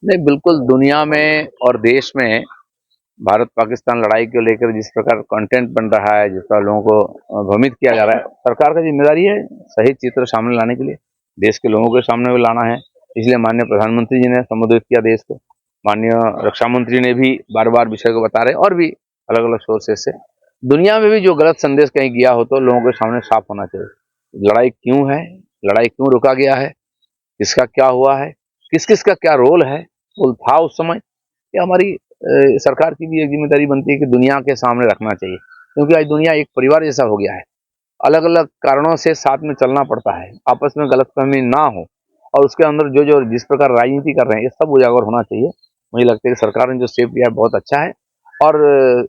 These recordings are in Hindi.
नहीं, बिल्कुल दुनिया में और देश में भारत पाकिस्तान लड़ाई को लेकर जिस प्रकार कंटेंट बन रहा है, जिस तरह लोगों को भ्रमित किया जा रहा है, सरकार का जिम्मेदारी है सही चित्र सामने लाने के लिए, देश के लोगों के सामने भी लाना है। इसलिए माननीय प्रधानमंत्री जी ने संबोधित किया देश को, माननीय रक्षा मंत्री ने भी बार बार विषय को बता रहे, और भी अलग अलग सोर्सेज से दुनिया में भी जो गलत संदेश कहीं गया हो तो लोगों के सामने साफ होना चाहिए। लड़ाई क्यों है, लड़ाई क्यों रुका गया है, किसका क्या हुआ है, किस किस का क्या रोल है, रोल था उस समय, ये हमारी सरकार की भी एक जिम्मेदारी बनती है कि दुनिया के सामने रखना चाहिए। क्योंकि आज दुनिया एक परिवार जैसा हो गया है, अलग अलग कारणों से साथ में चलना पड़ता है, आपस में गलतफहमी ना हो, और उसके अंदर जो जो जिस प्रकार राजनीति कर रहे हैं ये सब उजागर होना चाहिए। मुझे लगता है कि सरकार ने जो स्टेप लिया है बहुत अच्छा है, और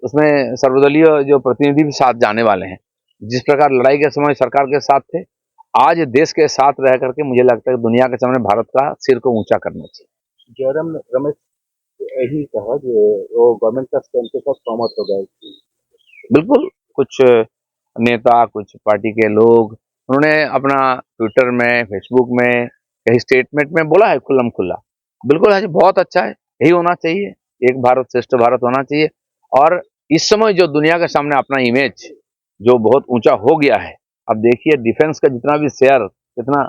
उसमें सर्वदलीय जो प्रतिनिधि भी साथ जाने वाले हैं। जिस प्रकार लड़ाई के समय सरकार के साथ थे, आज देश के साथ रह करके मुझे लगता है कि दुनिया के सामने भारत का सिर को ऊंचा करना चाहिए। जयराम रमेश यही कहा कि वो गवर्नमेंट का स्टैंड के साथ सहमत हो गए। बिल्कुल, कुछ नेता, कुछ पार्टी के लोग, उन्होंने अपना ट्विटर में, फेसबुक में, कहीं स्टेटमेंट में बोला है खुल्लम खुल्ला। बिल्कुल है, बहुत अच्छा है, यही होना चाहिए, एक भारत श्रेष्ठ भारत होना चाहिए। और इस समय जो दुनिया के सामने अपना इमेज जो बहुत ऊंचा हो गया है, अब देखिए डिफेंस का जितना भी शेयर कितना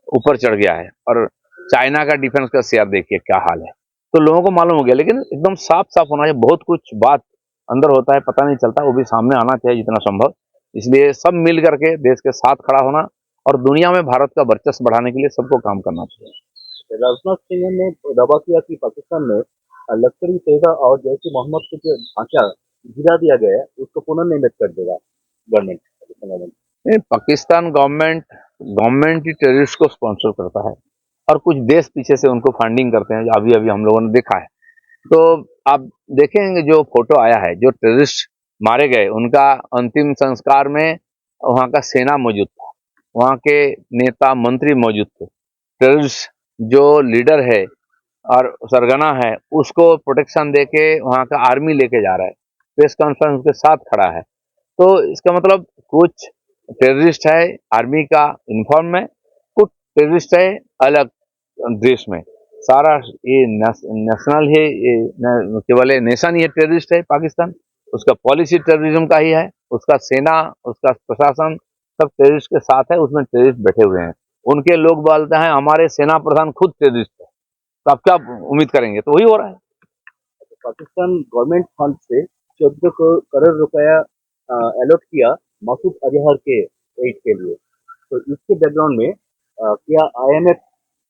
ऊपर चढ़ गया है, और चाइना का डिफेंस का शेयर देखिए क्या हाल है। तो लोगों को मालूम हो गया, लेकिन एकदम साफ साफ होना चाहिए। बहुत कुछ बात अंदर होता है, पता नहीं चलता, वो भी सामने आना चाहिए जितना संभव। इसलिए सब मिल करके देश के साथ खड़ा होना और दुनिया में भारत का वर्चस्व बढ़ाने के लिए सबको काम करना चाहिए। राजनाथ सिंह ने दावा किया कि पाकिस्तान में लश्कर-ए तैयबा और जैश-ए-मोहम्मद का जो ढांचा गिरा दिया गया है, उसको पुनर्निर्मित कर देगा government, Pakistan government. Pakistan government government ही टेररिस्ट को स्पॉन्सर करता है, और कुछ देश पीछे से उनको फंडिंग करते हैं, अभी अभी हम लोगों ने देखा है। तो आप देखेंगे जो फोटो आया है, जो टेररिस्ट मारे गए उनका अंतिम संस्कार में वहाँ का सेना मौजूद था, वहाँ के नेता मंत्री मौजूद थे। टेररिस्ट जो लीडर है और सरगना है, उसको प्रोटेक्शन देके वहाँ का आर्मी लेके जा रहा है, प्रेस कॉन्फ्रेंस के साथ खड़ा है। तो इसका मतलब कुछ टेररिस्ट है आर्मी का यूनिफॉर्म में, कुछ टेररिस्ट है अलग देश में। सारा ये नेशनल है, ये केवल नेशन ही टेररिस्ट है पाकिस्तान, उसका पॉलिसी टेररिज्म का ही है, उसका सेना, उसका प्रशासन सब टेररिस्ट के साथ है, उसमें टेररिस्ट बैठे हुए हैं। उनके लोग बोलते हैं हमारे सेना प्रधान खुद टेररिस्ट है, तो आप क्या उम्मीद करेंगे? तो वही हो रहा है। पाकिस्तान गवर्नमेंट फंड से 14 करोड़ रुपया अलॉट किया मसूद अजहर के एड के लिए। तो इसके बैकग्राउंड में क्या आईएमएफ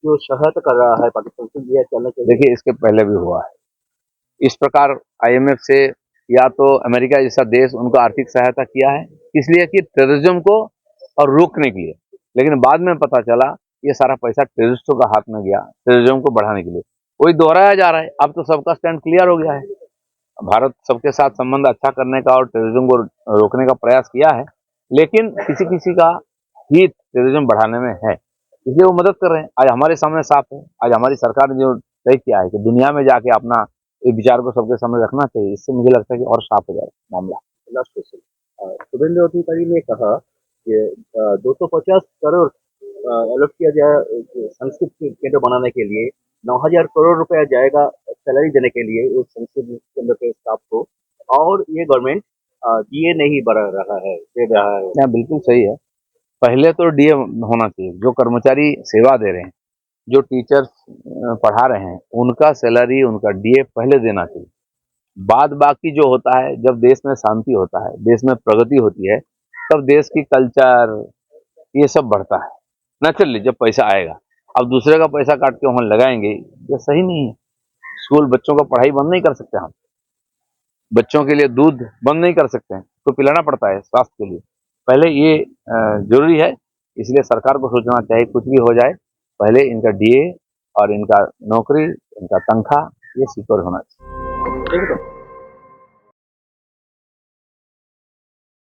जो सहायता कर रहा है पाकिस्तान से, यह चलना चाहिए? देखिए, इसके पहले भी हुआ है इस प्रकार। आईएमएफ से या तो अमेरिका जैसा देश उनको आर्थिक सहायता किया है, इसलिए कि टेररिज्म को और रोकने के लिए, लेकिन बाद में पता चला ये सारा पैसा टेररिस्टों का हाथ में गया, टेररिज्म को बढ़ाने के लिए। वही दोहराया जा रहा है। अब तो सबका स्टैंड क्लियर हो गया है, भारत सबके साथ संबंध अच्छा करने का और टेररिज्म को रोकने का प्रयास किया है, लेकिन किसी किसी का हित टेररिज्म बढ़ाने में है, इसलिए वो मदद कर रहे हैं। आज हमारे सामने साफ है, आज हमारी सरकार ने जो तय किया है कि दुनिया में जाके अपना ये विचार को सबके सामने रखना चाहिए, इससे मुझे लगता है कि और साफ हो जाएगा मामला। लास्ट क्वेश्चन, शुभेंद्र अधिकारी ने कहा कि 250 करोड़ अलॉट किया जाए संस्कृत केंद्र बनाने के लिए, 9,000 करोड़ रुपया जाएगा सैलरी देने के लिए उस संस्कृत केंद्र के स्टाफ को, और ये गवर्नमेंट डीए नहीं बढ़ा रहा है, दे रहा है। यहाँ बिल्कुल सही है। पहले तो डीए होना चाहिए, जो कर्मचारी सेवा दे रहे हैं, जो टीचर्स पढ़ा रहे हैं, उनका सैलरी, उनका डीए पहले देना चाहिए। बाद बाकी जो होता है, जब देश में शांति होता है, देश में प्रगति होती है, तब देश की कल्चर ये सब बढ़ता है। नेचुरली जब पैसा आएगा, अब दूसरे का पैसा काट के वहां लगाएंगे, ये सही नहीं है। स्कूल बच्चों का पढ़ाई बंद नहीं कर सकते हम, बच्चों के लिए दूध बंद नहीं कर सकते हैं, तो पिलाना पड़ता है स्वास्थ्य के लिए, पहले ये जरूरी है। इसलिए सरकार को सोचना चाहिए, कुछ भी हो जाए पहले इनका डीए और इनका नौकरी, इनका तनख्वाह ये सिक्योर होना चाहिए।